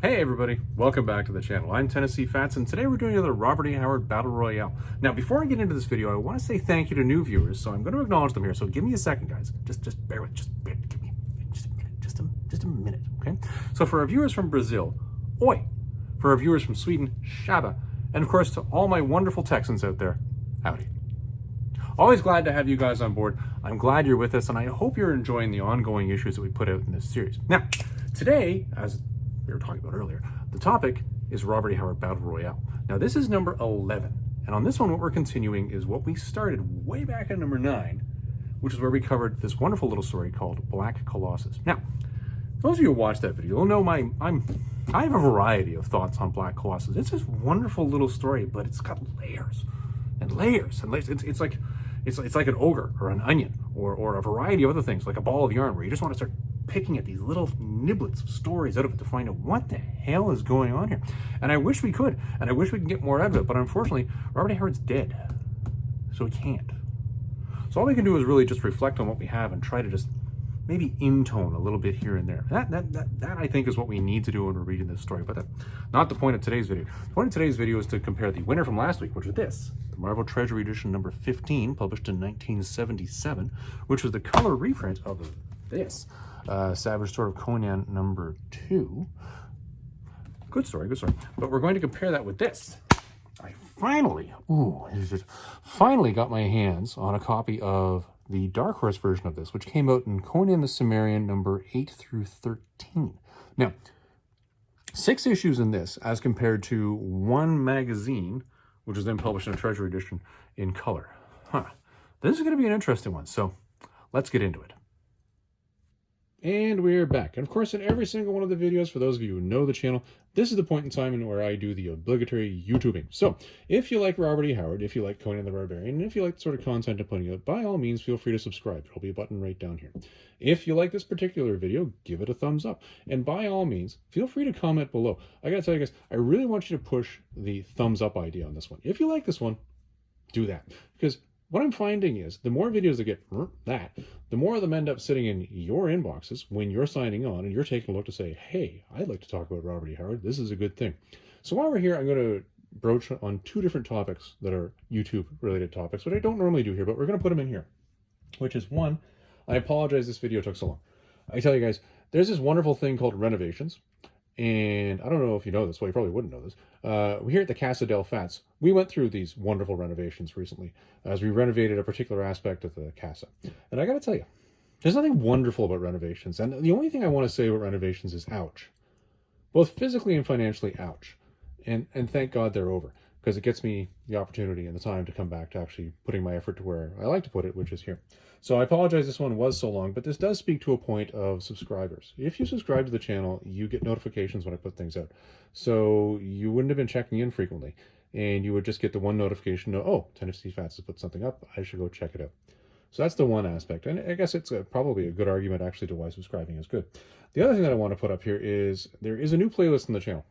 Hey everybody, welcome back to the channel. I'm Tennessee Fats, and today we're doing another Robert E. Howard Battle Royale. Now, before I get into this video, I want to say thank you to new viewers, so I'm going to acknowledge them here. So give me a second, guys. Just bear with, give me just a minute, just a minute, okay? So for our viewers from Brazil, oi! For our viewers from Sweden, shaba! And of course, to all my wonderful Texans out there, howdy. Always glad to have you guys on board. I'm glad you're with us, and I hope you're enjoying the ongoing issues that we put out in this series. Now, today, as we were talking about earlier, the topic is Robert E. Howard Battle Royale. Now, this is number 11, and on this one, what we're continuing is what we started way back at number 9, which is where we covered this wonderful little story called Black Colossus. Now, those of you who watched that video will know I have a variety of thoughts on Black Colossus. It's this wonderful little story, but it's got layers and layers and layers. It's like an ogre or an onion or a variety of other things, like a ball of yarn, where you just want to start picking at these little niblets of stories out of it to find out what the hell is going on here. And I wish we could, and I wish we could get more out of it, but unfortunately, Robert E. Howard's dead, so we can't. So all we can do is really just reflect on what we have and try to just maybe intone a little bit here and there. That I think is what we need to do when we're reading this story, but that's not the point of today's video. The point of today's video is to compare the winner from last week, which was this, the Marvel Treasury Edition number 15, published in 1977, which was the color reprint of this, Savage Sword of Conan number 2. Good story, good story. But we're going to compare that with this. I finally got my hands on a copy of the Dark Horse version of this, which came out in Conan the Cimmerian number 8 through 13. Now, 6 issues in this as compared to 1 magazine, which was then published in a Treasury Edition in color. This is going to be an interesting one, so let's get into it. And we're back. And of course, in every single one of the videos, for those of you who know the channel, this is the point in time where I do the obligatory YouTubing. So if you like Robert E. Howard, if you like Conan the Barbarian, and if you like the sort of content I'm putting out, by all means, feel free to subscribe. There'll be a button right down here. If you like this particular video, give it a thumbs up. And by all means, feel free to comment below. I gotta tell you guys, I really want you to push the thumbs up idea on this one. If you like this one, do that. Because what I'm finding is the more videos that get that, the more of them end up sitting in your inboxes when you're signing on and you're taking a look to say, hey, I'd like to talk about Robert E. Howard. This is a good thing. So while we're here, I'm going to broach on 2 different topics that are YouTube related topics, which I don't normally do here, but we're going to put them in here, which is 1, I apologize this video took so long. I tell you guys, there's this wonderful thing called renovations. And I don't know if you know this, well, you probably wouldn't know this. Here at the Casa del Fats, we went through these wonderful renovations recently as we renovated a particular aspect of the Casa. And I got to tell you, there's nothing wonderful about renovations. And the only thing I want to say about renovations is ouch. Both physically and financially, ouch. And thank God they're over, because it gets me the opportunity and the time to come back to actually putting my effort to where I like to put it, which is here. So I apologize this one was so long, but this does speak to a point of subscribers. If you subscribe to the channel, you get notifications when I put things out. So you wouldn't have been checking in frequently, and you would just get the one notification, oh, Tennessee Fats has put something up, I should go check it out. So that's the one aspect, and I guess it's probably a good argument actually to why subscribing is good. The other thing that I want to put up here is there is a new playlist on the channel.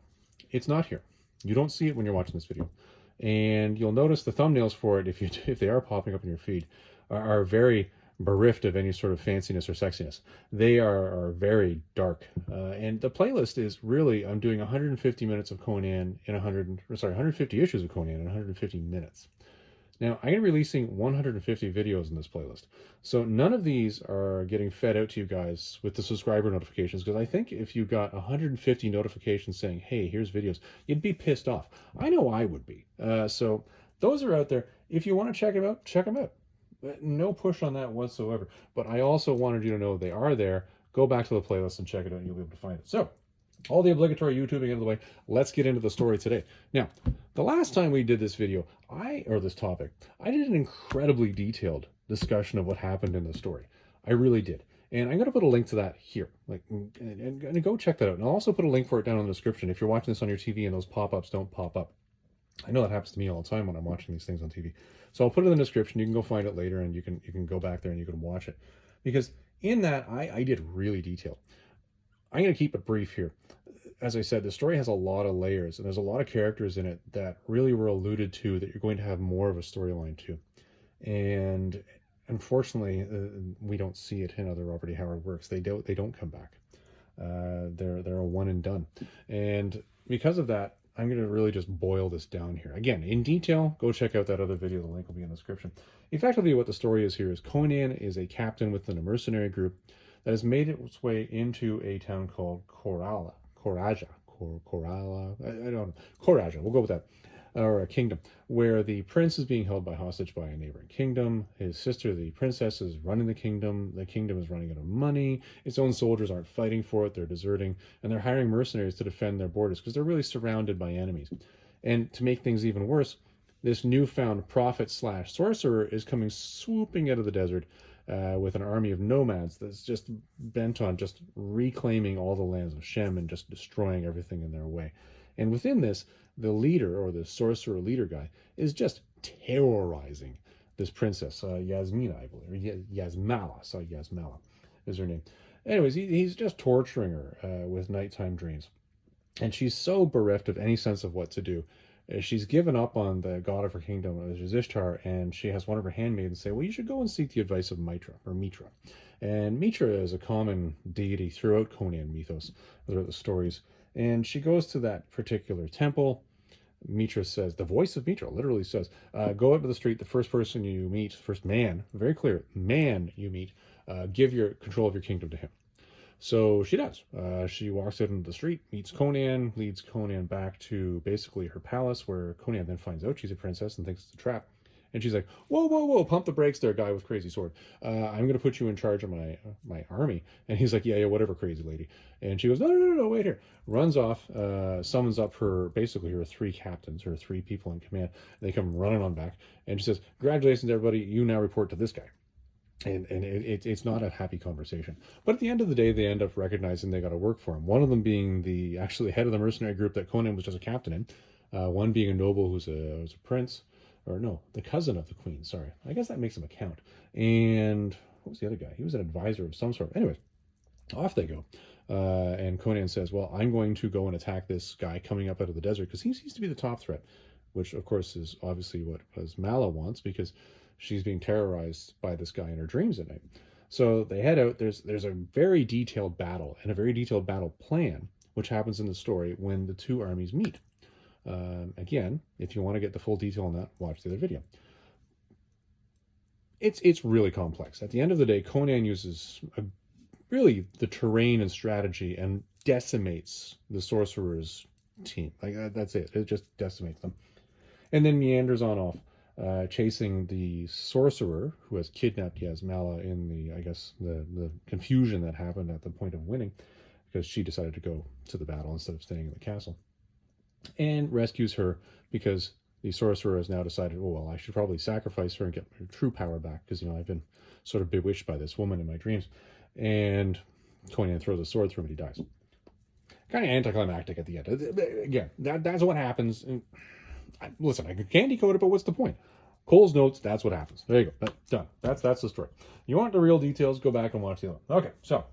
It's not here. You don't see it when you're watching this video. And you'll notice the thumbnails for it, if they are popping up in your feed, are very bereft of any sort of fanciness or sexiness. They are very dark. And the playlist is really, I'm doing 150 minutes of Conan in 150 issues of Conan in 150 minutes. Now, I'm going to be releasing 150 videos in this playlist. So none of these are getting fed out to you guys with the subscriber notifications, because I think if you got 150 notifications saying, hey, here's videos, you'd be pissed off. I know I would be. So those are out there. If you want to check them out, check them out. No push on that whatsoever. But I also wanted you to know they are there. Go back to the playlist and check it out, and you'll be able to find it. So all the obligatory YouTubing out of the way, let's get into the story today. Now, the last time we did this video, this topic, I did an incredibly detailed discussion of what happened in the story. I really did. And I'm going to put a link to that here. And go check that out. And I'll also put a link for it down in the description if you're watching this on your TV and those pop-ups don't pop up. I know that happens to me all the time when I'm watching these things on TV. So I'll put it in the description. You can go find it later, and you can go back there and you can watch it. Because in that, I did really detailed. I'm going to keep it brief here. As I said, the story has a lot of layers, and there's a lot of characters in it that really were alluded to that you're going to have more of a storyline to. And unfortunately, we don't see it in other Robert E. Howard works. They don't come back. they're a one and done. And because of that, I'm going to really just boil this down here. Again, in detail, go check out that other video. The link will be in the description. Effectively, what the story is here is Conan is a captain within a mercenary group that has made its way into a town called Coraja. I don't know. Coraja, we'll go with that. Or a kingdom, where the prince is being held by hostage by a neighboring kingdom. His sister, the princess, is running the kingdom. The kingdom is running out of money. Its own soldiers aren't fighting for it. They're deserting. And they're hiring mercenaries to defend their borders because they're really surrounded by enemies. And to make things even worse, this newfound prophet/sorcerer is coming swooping out of the desert with an army of nomads that's just bent on just reclaiming all the lands of Shem and just destroying everything in their way. And within this, the leader, or the sorcerer leader guy, is just terrorizing this princess, Yasmina, I believe, or Yasmala. Sorry, Yasmala is her name. Anyways, he's just torturing her with nighttime dreams. And she's so bereft of any sense of what to do. She's given up on the god of her kingdom, which is Ishtar, and she has one of her handmaidens say, well, you should go and seek the advice of Mitra. And Mitra is a common deity throughout Conan mythos, throughout the stories. And she goes to that particular temple. Mitra says, the voice of Mitra literally says, go out to the street, the first person you meet, first man, very clear, man you meet, give your control of your kingdom to him. So she does. She walks out into the street, meets Conan, leads Conan back to basically her palace, where Conan then finds out she's a princess and thinks it's a trap. And she's like, whoa, whoa, whoa, pump the brakes there, guy with crazy sword. I'm going to put you in charge of my army. And he's like, yeah, whatever, crazy lady. And she goes, no, wait here. Runs off, summons up her three captains, her three people in command. They come running on back. And she says, congratulations, everybody. You now report to this guy. And it's not a happy conversation. But at the end of the day, they end up recognizing they got to work for him. One of them being the head of the mercenary group that Conan was just a captain in. One being a noble who's a prince. Or no, the cousin of the queen, sorry. I guess that makes him a count. And what was the other guy? He was an advisor of some sort. Anyways, off they go. And Conan says, well, I'm going to go and attack this guy coming up out of the desert, because he seems to be the top threat, which, of course, is obviously what Mala wants, because she's being terrorized by this guy in her dreams at night. So they head out. There's a very detailed battle and a very detailed battle plan, which happens in the story when the two armies meet. Again, if you want to get the full detail on that, watch the other video. It's really complex. At the end of the day, Conan uses really the terrain and strategy and decimates the sorcerer's team. Like that's it. It just decimates them. And then meanders on off, chasing the sorcerer who has kidnapped Yasmala in the confusion that happened at the point of winning, because she decided to go to the battle instead of staying in the castle. And rescues her because the sorcerer has now decided, oh, well, I should probably sacrifice her and get her true power back, because, I've been sort of bewitched by this woman in my dreams. And Conan throws a sword through him and he dies. Kind of anticlimactic at the end. Again, that's what happens. And listen, I can candy code it, but what's the point? Cole's notes, that's what happens. There you go. Done. That's the story. You want the real details, go back and watch the other one. Okay, so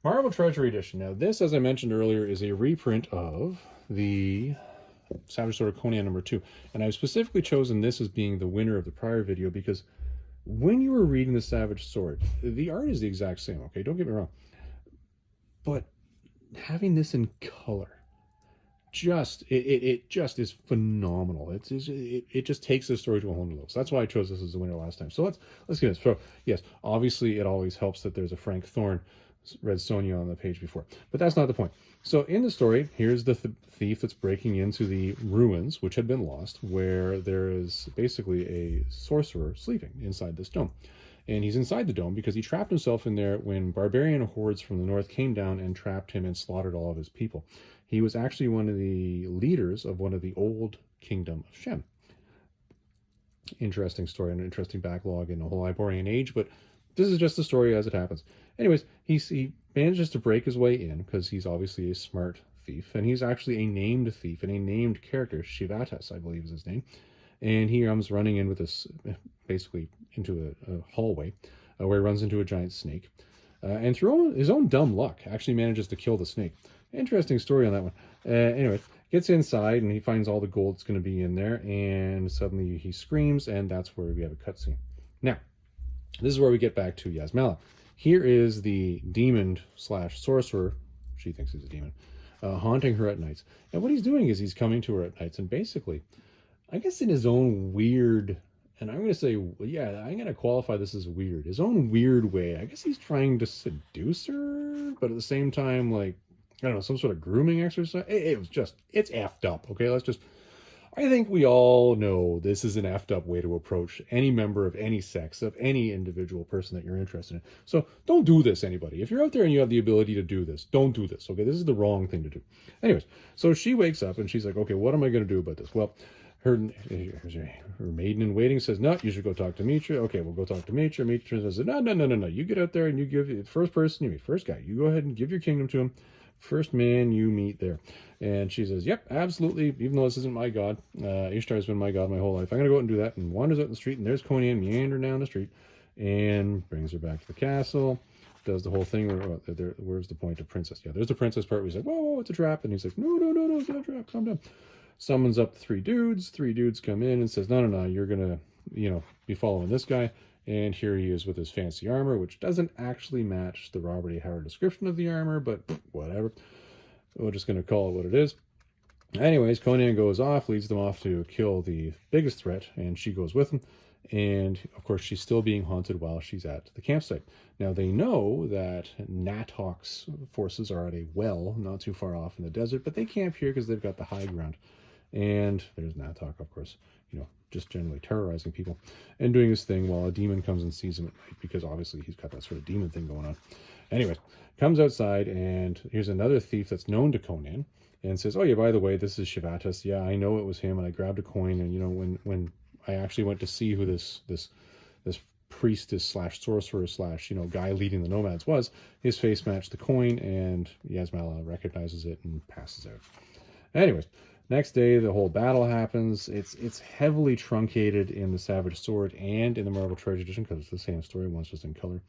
Marvel Treasury Edition. Now, this, as I mentioned earlier, is a reprint of the Savage Sword of Conan #2. And I've specifically chosen this as being the winner of the prior video because when you were reading the Savage Sword, the art is the exact same, okay? Don't get me wrong. But having this in color, it just is phenomenal. It just takes the story to a whole new level. So that's why I chose this as the winner last time. So let's get this. So yes, obviously it always helps that there's a Frank Thorne Red Sonja on the page before, but that's not the point. So in the story, here's the thief that's breaking into the ruins, which had been lost, where there is basically a sorcerer sleeping inside this dome. And he's inside the dome because he trapped himself in there when barbarian hordes from the north came down and trapped him and slaughtered all of his people. He was actually one of the leaders of one of the old kingdom of Shem. Interesting story and an interesting backlog in the whole Iborian age, but this is just the story as it happens. Anyways, he manages to break his way in because he's obviously a smart thief, and he's actually a named thief and a named character, Shivatas, I believe is his name. And he comes running in with this, basically into a hallway where he runs into a giant snake. And through his own dumb luck, actually manages to kill the snake. Interesting story on that one. Anyway, gets inside and he finds all the gold that's going to be in there, and suddenly he screams, and that's where we have a cutscene. Now, this is where we get back to Yasmala. Here is the demon / sorcerer she thinks he's a demon, haunting her at nights. And what he's doing is he's coming to her at nights and basically, I guess in his own weird, and I'm going to say, yeah, I'm going to qualify this as weird, his own weird way, I guess he's trying to seduce her, but at the same time, like, I don't know, some sort of grooming exercise. It's effed up, okay? I think we all know this is an effed up way to approach any member of any sex, of any individual person that you're interested in. So don't do this, anybody. If you're out there and you have the ability to do this, don't do this, okay? This is the wrong thing to do. Anyways, so she wakes up and she's like, okay, what am I going to do about this? Well, her maiden in waiting says, no, you should go talk to Mitra. Okay, we'll go talk to Mitra. Mitra says, no. You get out there and you give the first person you meet, first guy, you go ahead and give your kingdom to him. First man you meet there. And she says, yep, absolutely. Even though this isn't my god, Ishtar's been my god my whole life. I'm going to go out and do that. And wanders out in the street. And there's Conan meandering down the street. And brings her back to the castle. Does the whole thing. Where's the point of princess? Yeah, there's the princess part where he's like, whoa, it's a trap. And he's like, no, it's not a trap. Calm down. Summons up three dudes. Three dudes come in and says, no, you're going to, be following this guy. And here he is with his fancy armor, which doesn't actually match the Robert A. Howard description of the armor, but whatever. We're just going to call it what it is. Anyways, Conan goes off, leads them off to kill the biggest threat, and she goes with him. And, of course, she's still being haunted while she's at the campsite. Now, they know that Natok's forces are at a well not too far off in the desert, but they camp here because they've got the high ground. And there's Natok, of course, just generally terrorizing people and doing his thing while a demon comes and sees him at night, because obviously he's got that sort of demon thing going on. Anyways, comes outside, and here's another thief that's known to Conan and says, oh yeah, by the way, this is Shivatas. Yeah, I know it was him, and I grabbed a coin, and when I actually went to see who this priestess slash sorcerer slash guy leading the nomads was, his face matched the coin, and Yasmala recognizes it and passes out. Anyways, next day, the whole battle happens. It's heavily truncated in the Savage Sword and in the Marvel Treasury Edition because it's the same story, one's just in color.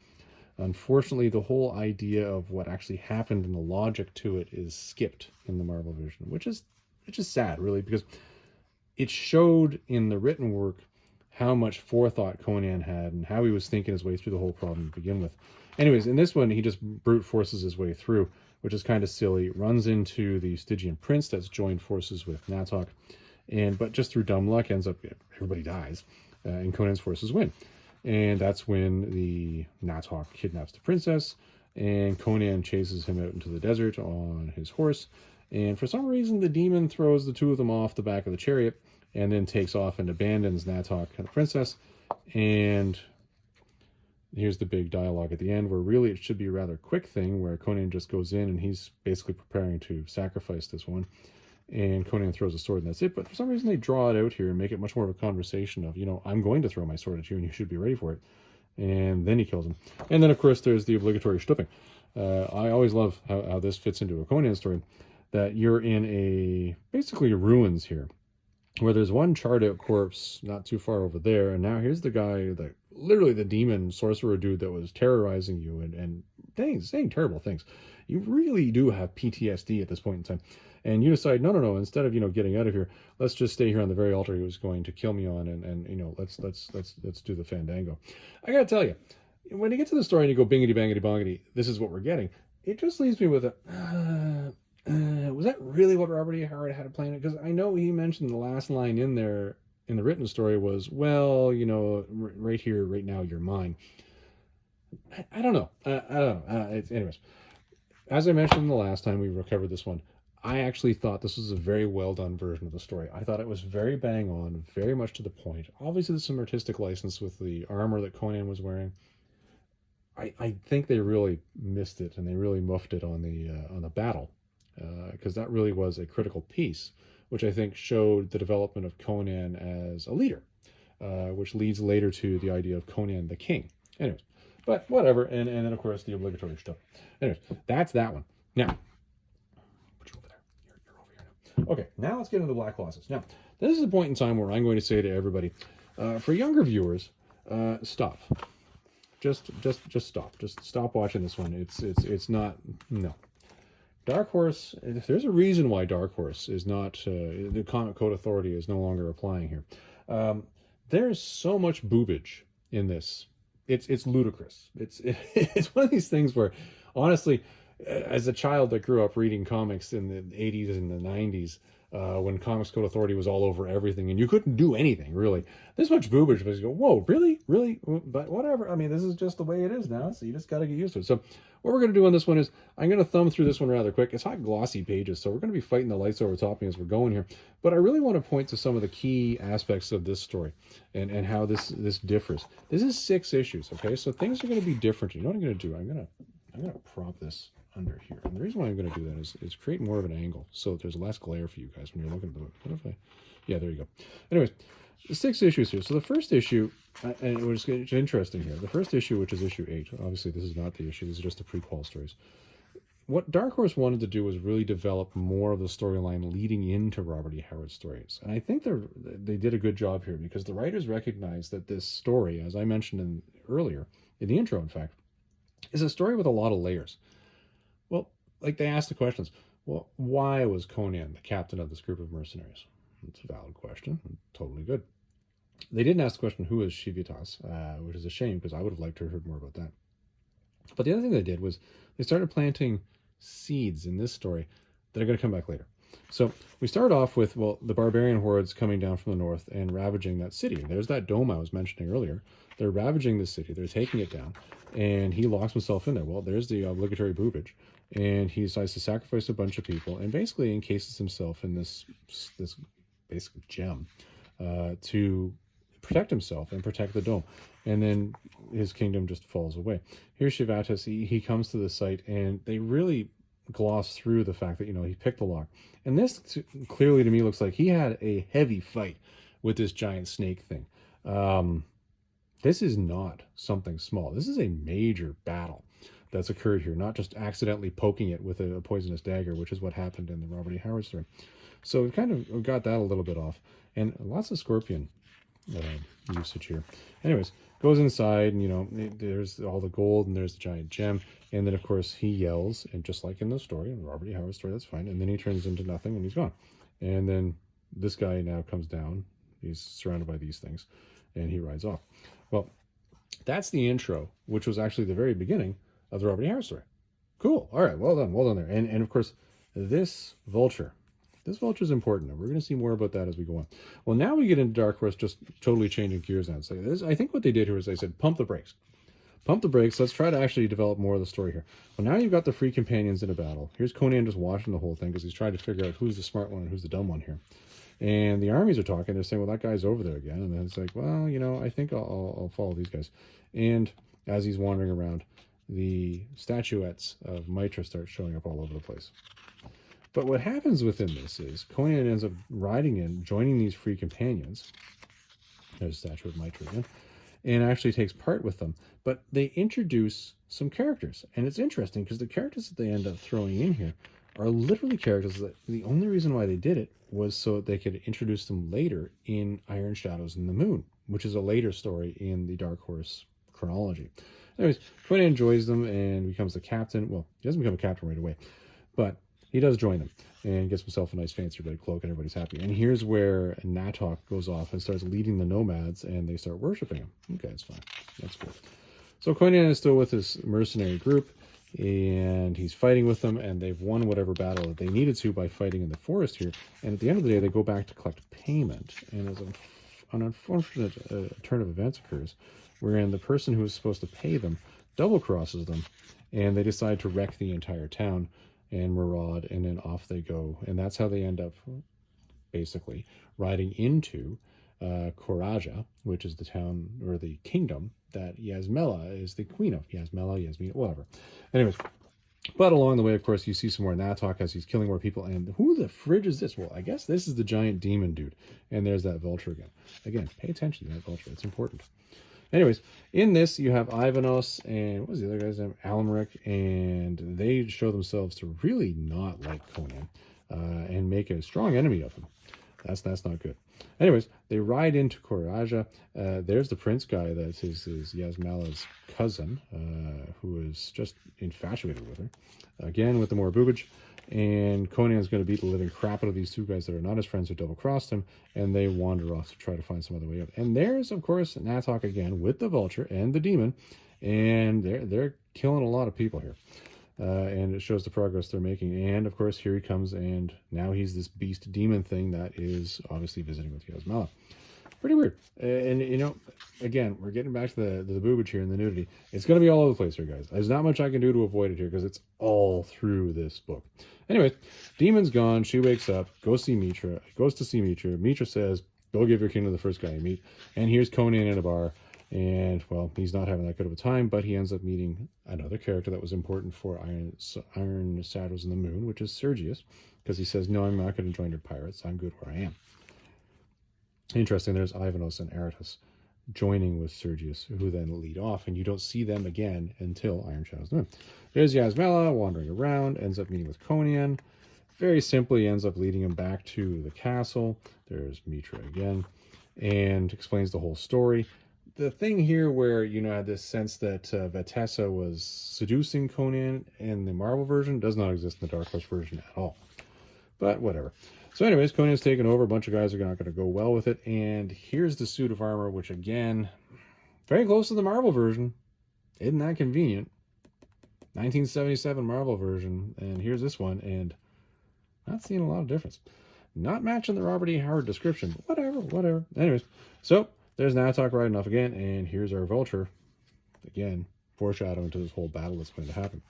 Unfortunately, the whole idea of what actually happened and the logic to it is skipped in the Marvel version, which is sad, really, because it showed in the written work how much forethought Conan had and how he was thinking his way through the whole problem to begin with. Anyways, in this one, he just brute forces his way through, which is kind of silly. Runs into the Stygian prince that's joined forces with Natok, but just through dumb luck ends up, everybody dies, and Conan's forces win. And that's when the Natok kidnaps the princess, and Conan chases him out into the desert on his horse. And for some reason, the demon throws the two of them off the back of the chariot, and then takes off and abandons Natok and the princess. And here's the big dialogue at the end, where really it should be a rather quick thing, where Conan just goes in and he's basically preparing to sacrifice this one. And Conan throws a sword and that's it. But for some reason they draw it out here and make it much more of a conversation of, I'm going to throw my sword at you and you should be ready for it. And then he kills him. And then, of course, there's the obligatory stupping. I always love how this fits into a Conan story, that you're in basically ruins here, where there's one charred out corpse not too far over there, and now here's the guy, literally the demon sorcerer dude that was terrorizing you and saying terrible things. You really do have PTSD at this point in time, and you decide, no, instead of getting out of here, let's just stay here on the very altar he was going to kill me on, and let's do the fandango. I gotta tell you, when you get to the story and you go bingity bangity bongity, this is what we're getting. It just leaves me with was that really what Robert E. Howard had planned it? Because I know he mentioned the last line in there in the written story was, well, right here, right now, you're mine. I don't know. Anyways, as I mentioned the last time we covered this one, I actually thought this was a very well done version of the story. I thought it was very bang on, very much to the point. Obviously, there's some artistic license with the armor that Conan was wearing. I think they really missed it, and they really muffed it on the battle, because that really was a critical piece, which I think showed the development of Conan as a leader, which leads later to the idea of Conan the King. Anyways, but whatever, and then of course the obligatory stuff. Anyways, that's that one. Now, put you over there. You're over here now. Okay, now let's get into the Black Colossus. Now, this is a point in time where I'm going to say to everybody, for younger viewers, stop. Just stop. Just stop watching this one. It's not, no. Dark Horse, there's a reason why Dark Horse is not, the Comic Code Authority is no longer applying here. There's so much boobage in this. It's ludicrous. It's one of these things where, honestly, as a child that grew up reading comics in the 80s and the 90s, when Comics Code Authority was all over everything and you couldn't do anything really, this much boobage, but you go, whoa, really, but whatever. I mean, this is just the way it is now, so you just got to get used to it. So what we're going to do on this one is I'm going to thumb through this one rather quick. It's hot glossy pages, so we're going to be fighting the lights over top of me as we're going here, but I really want to point to some of the key aspects of this story and how this differs. This is 6 issues, okay, so things are going to be different. You know what I'm going to do? I'm going to prop this under here. And the reason why I'm going to do that is create more of an angle so that there's less glare for you guys when you're looking at the book. What if I... Yeah, there you go. Anyways, 6 issues here. So the first issue, and it's interesting here, the first issue, which is issue 8, obviously this is not the issue, these are just the prequel stories. What Dark Horse wanted to do was really develop more of the storyline leading into Robert E. Howard's stories. And I think they did a good job here because the writers recognized that this story, as I mentioned earlier, in the intro in fact, is a story with a lot of layers. Well, like they asked the questions, well, why was Conan the captain of this group of mercenaries? It's a valid question, totally good. They didn't ask the question, who is Civitas, which is a shame because I would have liked to have heard more about that. But the other thing they did was they started planting seeds in this story that are going to come back later. So we start off with, well, the barbarian hordes coming down from the north and ravaging that city. There's that dome I was mentioning earlier. They're ravaging the city. They're taking it down. And he locks himself in there. Well, there's the obligatory boobage. And he decides to sacrifice a bunch of people and basically encases himself in this basic gem to protect himself and protect the dome. And then his kingdom just falls away. Here's Civitas. He comes to the site and they really gloss through the fact that, you know, he picked the lock. And this clearly to me looks like he had a heavy fight with this giant snake thing. This is not something small. This is a major battle that's occurred here, not just accidentally poking it with a poisonous dagger, which is what happened in the Robert E. Howard story. So we've kind of got that a little bit off. And lots of scorpion usage here. Anyways, goes inside and, you know, there's all the gold and there's the giant gem. And then, of course, he yells, and just like in the story, in the Robert E. Howard story, that's fine. And then he turns into nothing and he's gone. And then this guy now comes down. He's surrounded by these things and he rides off. Well, that's the intro, which was actually the very beginning of the Robert E. Howard story. Cool. All right. Well done there. And of course, this vulture is important. And we're going to see more about that as we go on. Well, now we get into Dark Horse just totally changing gears now. So I think what they did here is they said, pump the brakes. Pump the brakes. Let's try to actually develop more of the story here. Well, now you've got the free companions in a battle. Here's Conan just watching the whole thing because he's trying to figure out who's the smart one and who's the dumb one here. And the armies are talking. They're saying, well, that guy's over there again. And then it's like, well, you know, I think I'll follow these guys. And as he's wandering around, the statuettes of Mitra start showing up all over the place. But what happens within this is Conan ends up riding in, joining these free companions. There's the statue of Mitra again. And actually takes part with them. But they introduce some characters. And it's interesting because the characters that they end up throwing in here are literally characters that the only reason why they did it was so that they could introduce them later in Iron Shadows and the Moon, which is a later story in the Dark Horse chronology. Anyways, Conan enjoys them and becomes the captain. Well, he doesn't become a captain right away, but he does join them and gets himself a nice fancy red cloak and everybody's happy. And here's where Natok goes off and starts leading the nomads and they start worshiping him. Okay, that's fine. That's good. So Conan is still with his mercenary group and he's fighting with them and they've won whatever battle that they needed to by fighting in the forest here. And at the end of the day, they go back to collect payment. And as an unfortunate turn of events occurs, wherein the person who is supposed to pay them double crosses them and they decide to wreck the entire town and maraud, and then off they go. And that's how they end up basically riding into Coraja, which is the town or the kingdom that Yasmela is the queen of. Yasmina, whatever. Anyways, but along the way, of course, you see some more Natok as he's killing more people. And who the fridge is this? Well, I guess this is the giant demon dude. And there's that vulture again. Again, pay attention to that vulture. It's important. Anyways, in this, you have Ivanos and what was the other guy's name? Almeric, and they show themselves to really not like Conan and make a strong enemy of him. That's not good. Anyways, they ride into Coraja. There's the prince guy that is Yasmala's cousin, who is just infatuated with her. Again, with the more boobage. And Conan's going to beat the living crap out of these two guys that are not his friends who double-crossed him, and they wander off to try to find some other way out. And there's, of course, Natok again with the vulture and the demon, and they're killing a lot of people here. and it shows the progress they're making. And of course, here he comes, and now he's this beast demon thing that is obviously visiting with Yasmela. Pretty weird. And you know, again, we're getting back to the boobage here and the nudity. It's going to be all over the place here, guys. There's not much I can do to avoid it here because it's all through this book. Anyways, Demon's gone. She wakes up, goes to see Mitra. Mitra says, go give your kingdom to the first guy you meet. And here's Conan in a bar. And, well, he's not having that good of a time, but he ends up meeting another character that was important for Iron Shadows in the Moon, which is Sergius, because he says, no, I'm not going to join your pirates. I'm good where I am. Interesting, there's Ivanos and Aratus joining with Sergius, who then lead off, and you don't see them again until Iron Shadows in the Moon. There's Yasmela wandering around, ends up meeting with Conan. Very simply ends up leading him back to the castle. There's Mitra again, and explains the whole story. The thing here where, you know, I had this sense that Vetessa was seducing Conan in the Marvel version does not exist in the Dark Horse version at all. But whatever. So anyways, Conan's taken over. A bunch of guys are not going to go well with it. And here's the suit of armor, which again, very close to the Marvel version. Isn't that convenient? 1977 Marvel version. And here's this one. And not seeing a lot of difference. Not matching the Robert E. Howard description. Whatever. Anyways, so there's Natok riding off again. And here's our Vulture. Again, foreshadowing to this whole battle that's going to happen.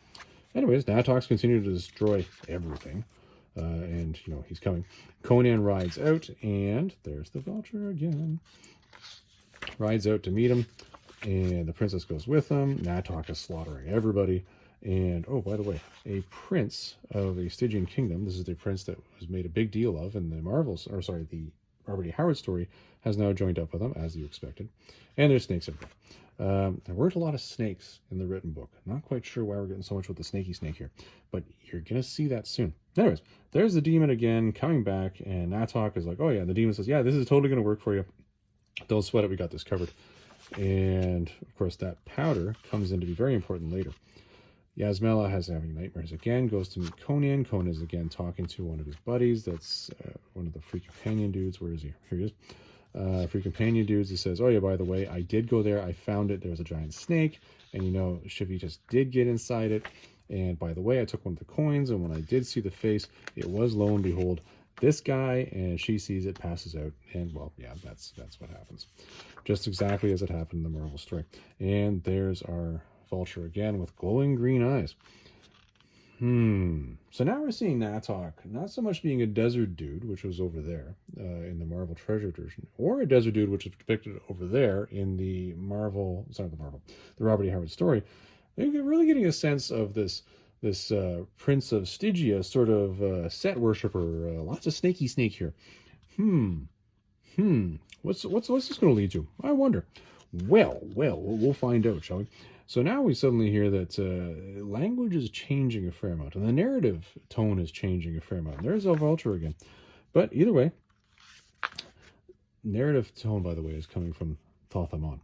Anyways, Natok's continuing to destroy everything. And, you know, he's coming. Conan rides out, and there's the Vulture again. Rides out to meet him, and the princess goes with him. Natok is slaughtering everybody. And, oh, by the way, a prince of a Stygian kingdom, this is the prince that was made a big deal of in the the Robert E. Howard story, has now joined up with them, as you expected. And there's snakes everywhere. There weren't a lot of snakes in the written book. Not quite sure why we're getting so much with the snaky snake here, but you're going to see that soon. Anyways, there's the demon again coming back, and Natok is like, oh yeah, and the demon says, yeah, this is totally going to work for you. Don't sweat it, we got this covered. And of course, that powder comes in to be very important later. Yasmela has having nightmares again, goes to meet Conan. Conan is again talking to one of his buddies. That's one of the free companion dudes. Where is he? Here he is. Free companion dudes. He says, oh yeah, by the way, I did go there. I found it. There was a giant snake. And you know, Shivi just did get inside it. And by the way, I took one of the coins. And when I did see the face, it was, lo and behold, this guy. And she sees it, passes out. And well, yeah, that's what happens. Just exactly as it happened in the Marvel story. And there's our Vulture again with glowing green eyes. So now we're seeing Natok not so much being a desert dude, which was over there in the Marvel Treasury Edition, or a desert dude, which is depicted over there in the the Robert E. Howard story. They're really getting a sense of this Prince of Stygia sort of set worshiper. Lots of snaky snake here. What's this going to lead to? I wonder. Well, we'll find out, shall we? So now we suddenly hear that language is changing a fair amount, and the narrative tone is changing a fair amount. There's a Vulture again. But either way, narrative tone, by the way, is coming from Thothamon,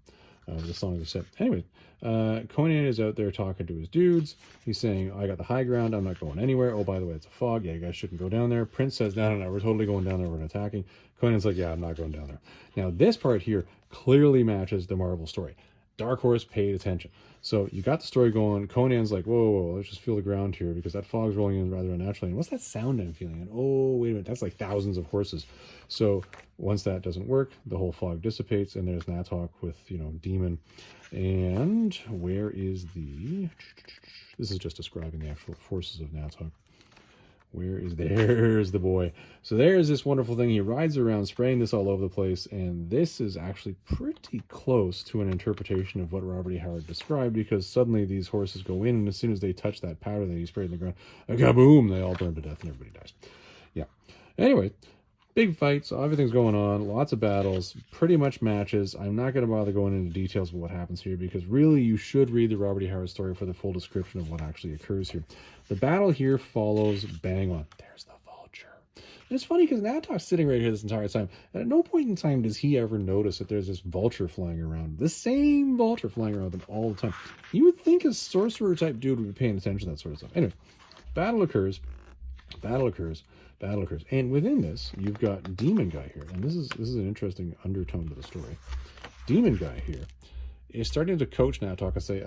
the Song of the Set. Anyway, Conan is out there talking to his dudes. He's saying, I got the high ground. I'm not going anywhere. Oh, by the way, it's a fog. Yeah, you guys shouldn't go down there. Prince says, no, we're totally going down there. We're attacking. Conan's like, yeah, I'm not going down there. Now, this part here clearly matches the Marvel story. Dark Horse paid attention. So you got the story going. Conan's like, whoa, let's just feel the ground here because that fog's rolling in rather unnaturally. And what's that sound I'm feeling? And oh, wait a minute, that's like thousands of horses. So once that doesn't work, the whole fog dissipates, and there's Natok with, you know, Demon. And where is the... This is just describing the actual forces of Natok. There's the boy. So there's this wonderful thing. He rides around spraying this all over the place, and this is actually pretty close to an interpretation of what Robert E. Howard described, because suddenly these horses go in, and as soon as they touch that powder that he sprayed in the ground, kaboom, they all burn to death and everybody dies. Yeah. Anyway, big fights, everything's going on, lots of battles, pretty much matches. I'm not going to bother going into details of what happens here, because really you should read the Robert E. Howard story for the full description of what actually occurs here. The battle here follows bang on. There's the Vulture. And it's funny because Natok's sitting right here this entire time, and at no point in time does he ever notice that there's this Vulture flying around. The same Vulture flying around them all the time. You would think a sorcerer type dude would be paying attention to that sort of stuff. Anyway, battle occurs. And within this, you've got Demon Guy here. And this is an interesting undertone to the story. Demon Guy here is starting to coach Natok and say,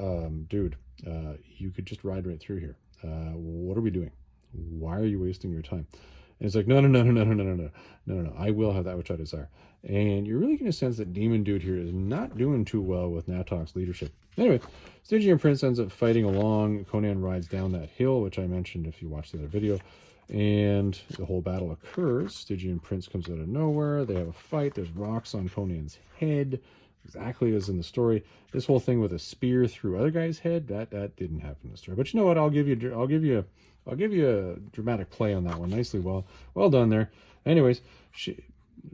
dude, you could just ride right through here. What are we doing? Why are you wasting your time? And it's like, no, no, no, no, no, no, no, no, no, no, no. I will have that which I desire. And you're really going to sense that Demon Dude here is not doing too well with Natok's leadership. Anyway, Stygian Prince ends up fighting along. Conan rides down that hill, which I mentioned if you watched the other video. And the whole battle occurs. Stygian Prince comes out of nowhere. They have a fight. There's rocks on Conan's head, exactly as in the story. This whole thing with a spear through other guy's head, that didn't happen in the story. But you know what? I'll give you a dramatic play on that one. Nicely well done there. Anyways,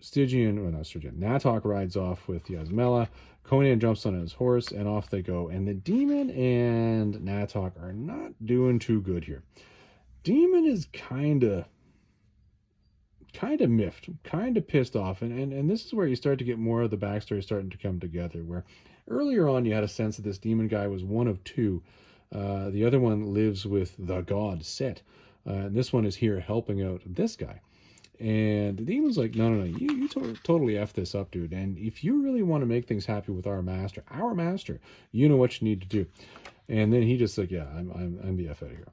Natok rides off with Yasmela. Conan jumps on his horse, and off they go. And the Demon and Natok are not doing too good here. Demon is kind of miffed, kind of pissed off, and this is where you start to get more of the backstory starting to come together, where earlier on you had a sense that this demon guy was one of two. The other one lives with the god Set, and this one is here helping out this guy. And the demon's like, no, you totally F this up, dude, and if you really want to make things happy with our master, you know what you need to do. And then he just like, yeah, I'm the F out of here.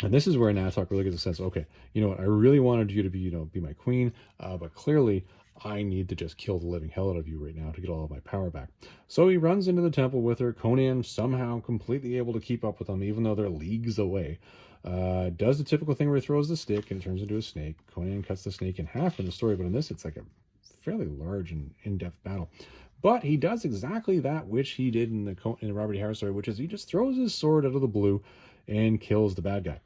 And this is where Natok really gets a sense, okay, you know what, I really wanted you to be, be my queen, but clearly I need to just kill the living hell out of you right now to get all of my power back. So he runs into the temple with her. Conan somehow completely able to keep up with them, even though they're leagues away. Does the typical thing where he throws the stick and turns into a snake. Conan cuts the snake in half in the story, but in this it's like a fairly large and in-depth battle. But he does exactly that which he did in the Robert E. Howard story, which is he just throws his sword out of the blue and kills the bad guy.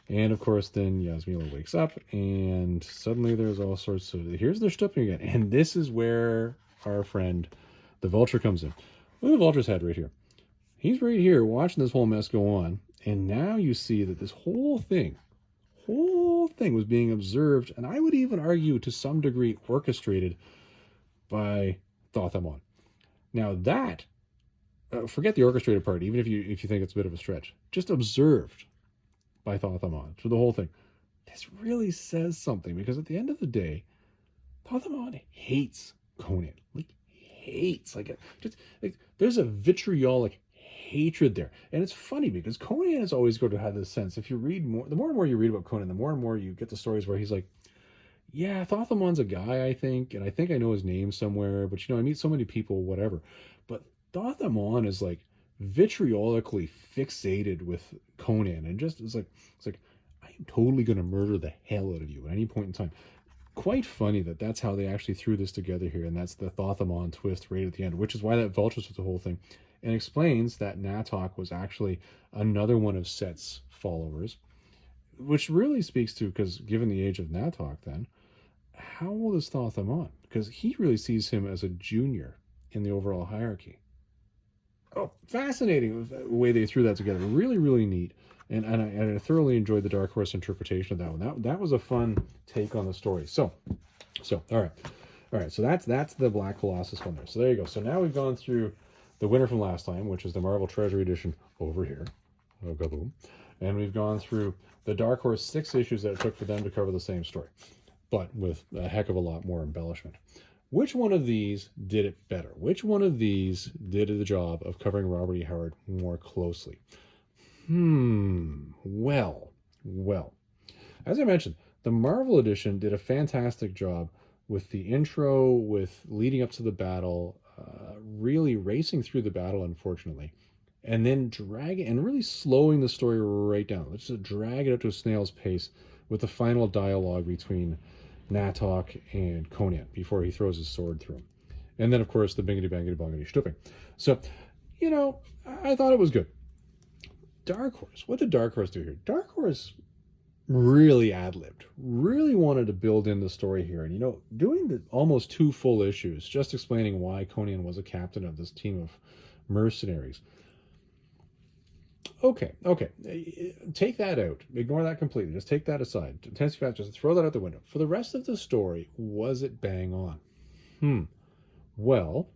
And of course, then Yasmela wakes up, and suddenly there's all sorts of... Here's their stuffing again. And this is where our friend, the Vulture, comes in. Look at the Vulture's head right here. He's right here watching this whole mess go on. And now you see that this whole thing was being observed, and I would even argue to some degree orchestrated by Thoth-Amon. Now that, forget the orchestrated part, even if you think it's a bit of a stretch, just observed by Thoth-Amon through the whole thing. This really says something, because at the end of the day, Thoth-Amon hates Conan. There's a vitriolic hatred there. And it's funny because Conan is always going to have this sense, if you read more, the more and more you read about Conan, the more and more you get the stories where he's like, yeah, Thoth-Amon's a guy, I think, and I think I know his name somewhere, but I meet so many people, whatever. But Thoth-Amon is like vitriolically fixated with Conan, and just it's like I am totally going to murder the hell out of you at any point in time. Quite funny that's how they actually threw this together here, and that's the Thoth-Amon twist right at the end, which is why that Vultures with the whole thing, and explains that Natok was actually another one of Set's followers, which really speaks to, because given the age of Natok, then how old is Thoth-Amon? Because he really sees him as a junior in the overall hierarchy. Oh, fascinating the way they threw that together. Really, really neat. And I thoroughly enjoyed the Dark Horse interpretation of that one. That was a fun take on the story. So all right. So that's the Black Colossus one there. So there you go. So now we've gone through the winner from last time, which is the Marvel Treasury Edition over here. Oh, kaboom. And we've gone through the Dark Horse 6 issues that it took for them to cover the same story, but with a heck of a lot more embellishment. Which one of these did it better? Which one of these did the job of covering Robert E. Howard more closely? Well. As I mentioned, the Marvel edition did a fantastic job with the intro, with leading up to the battle, really racing through the battle, unfortunately, and then dragging and really slowing the story right down. Let's just drag it up to a snail's pace with the final dialogue between Natok and Conan before he throws his sword through him. And then, of course, the bingity bangity bongity stooping. So, I thought it was good. Dark Horse. What did Dark Horse do here? Dark Horse really ad-libbed, really wanted to build in the story here. And, doing the almost 2 full issues, just explaining why Conan was a captain of this team of mercenaries. Okay. Take that out. Ignore that completely. Just take that aside. Tennessee Fats, just throw that out the window. For the rest of the story, was it bang on? Well,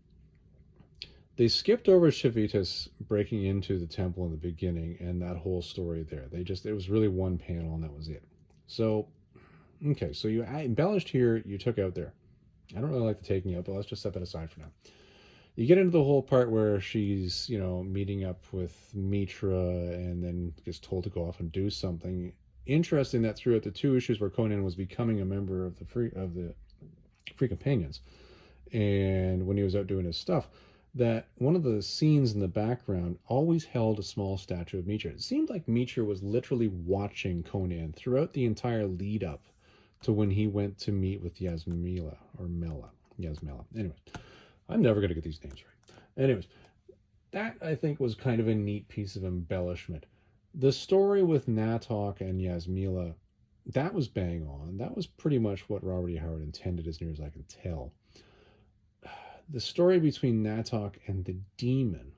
they skipped over Civitas breaking into the temple in the beginning and that whole story there. It was really one panel and that was it. So, okay, so you embellished here, you took out there. I don't really like the taking out, but let's just set that aside for now. You get into the whole part where she's, you know, meeting up with Mitra and then gets told to go off and do something. Interesting that throughout the 2 issues where Conan was becoming a member of the Free Companions, and when he was out doing his stuff, that one of the scenes in the background always held a small statue of Mitra. It seemed like Mitra was literally watching Conan throughout the entire lead up to when he went to meet with Yasmila, or Mela. Yasmela. Anyway, I'm never going to get these names right. Anyways, that I think was kind of a neat piece of embellishment. The story with Natok and Yasmila, that was bang on. That was pretty much what Robert E. Howard intended, as near as I can tell. The story between Natok and the demon,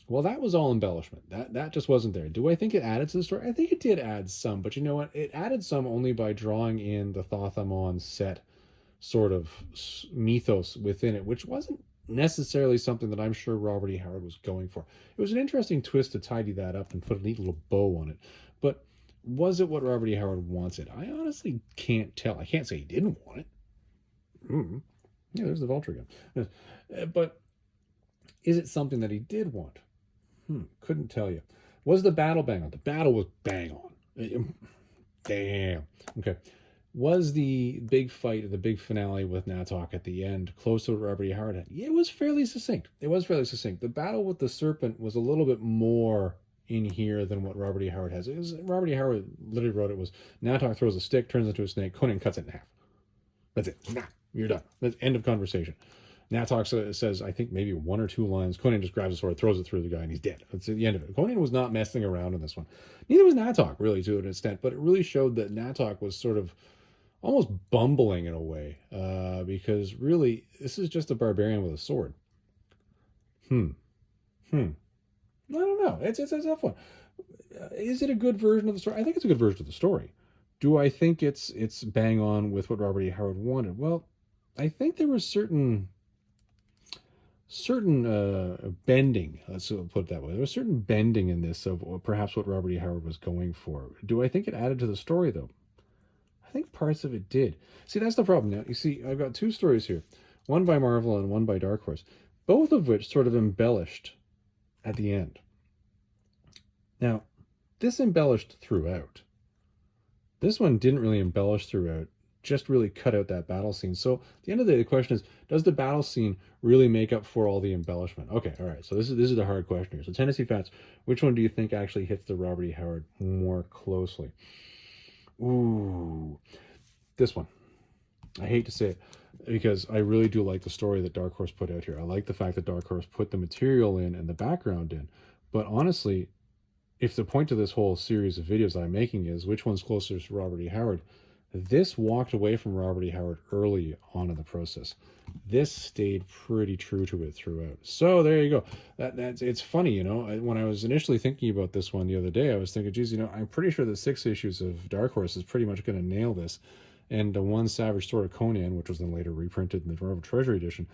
well, that was all embellishment. That just wasn't there. Do I think it added to the story? I think it did add some, but you know what? It added some only by drawing in the Thothamon set sort of mythos within it, which wasn't necessarily something that I'm sure Robert E. Howard was going for. It was an interesting twist to tidy that up and put a neat little bow on it. But was it what Robert E. Howard wanted? I honestly can't tell. I can't say he didn't want it. Yeah, there's the Vulture again. But is it something that he did want? Couldn't tell you. Was the battle bang on? The battle was bang on. Damn. Okay. Was the big fight, the big finale with Natok at the end close to what Robert E. Howard had? Yeah, it was fairly succinct. It was fairly succinct. The battle with the serpent was a little bit more in here than what Robert E. Howard has. Robert E. Howard literally wrote it was Natok throws a stick, turns into a snake, Conan cuts it in half. That's it. Nah, you're done. That's end of conversation. Natok says, I think maybe 1 or 2 lines. Conan just grabs a sword, throws it through the guy, and he's dead. That's the end of it. Conan was not messing around in this one. Neither was Natok, really, to an extent, but it really showed that Natok was sort of almost bumbling in a way, because really, this is just a barbarian with a sword. I don't know. It's a tough one. Is it a good version of the story? I think it's a good version of the story. Do I think it's bang on with what Robert E. Howard wanted? Well, I think there was certain bending, let's put it that way. There was certain bending in this of perhaps what Robert E. Howard was going for. Do I think it added to the story, though? I think parts of it did. See, that's the problem now. You see, I've got 2 stories here. One by Marvel and one by Dark Horse. Both of which sort of embellished at the end. Now, this embellished throughout. This one didn't really embellish throughout, just really cut out that battle scene. So at the end of the day, the question is, does the battle scene really make up for all the embellishment? Okay, all right, so this is the hard question here. So Tennessee Fats, which one do you think actually hits the Robert E. Howard more closely? Ooh, this one. I hate to say it, because I really do like the story that Dark Horse put out here. I like the fact that Dark Horse put the material in and the background in. But honestly, if the point of this whole series of videos that I'm making is which one's closer to Robert E. Howard, this walked away from Robert E. Howard early on in the process. This stayed pretty true to it throughout. So there you go. It's funny, you know, when I was initially thinking about this one the other day, I was thinking, geez, you know, I'm pretty sure the 6 issues of Dark Horse is pretty much going to nail this. And the One Savage Sword of Conan, which was then later reprinted in the Marvel Treasury Edition,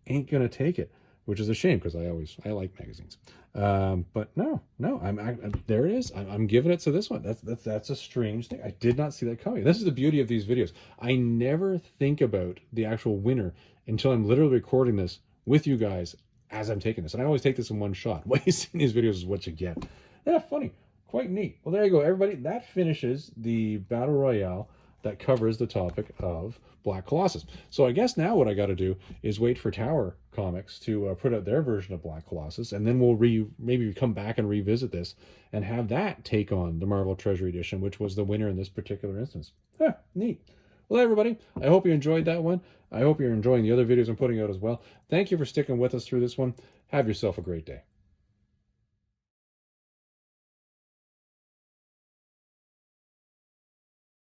ain't going to take it, which is a shame because I like magazines. But no, I'm there it is. I'm giving it to this one. That's a strange thing. I did not see that coming. This is the beauty of these videos. I never think about the actual winner until I'm literally recording this with you guys as I'm taking this. And I always take this in one shot. What you see in these videos is what you get. Yeah, funny. Quite neat. Well, there you go, everybody. That finishes the Battle Royale that covers the topic of Black Colossus. So I guess now what I got to do is wait for Tower Comics to put out their version of Black Colossus, and then we'll maybe come back and revisit this and have that take on the Marvel Treasury Edition, which was the winner in this particular instance. Neat. Well, everybody, I hope you enjoyed that one. I hope you're enjoying the other videos I'm putting out as well. Thank you for sticking with us through this one. Have yourself a great day.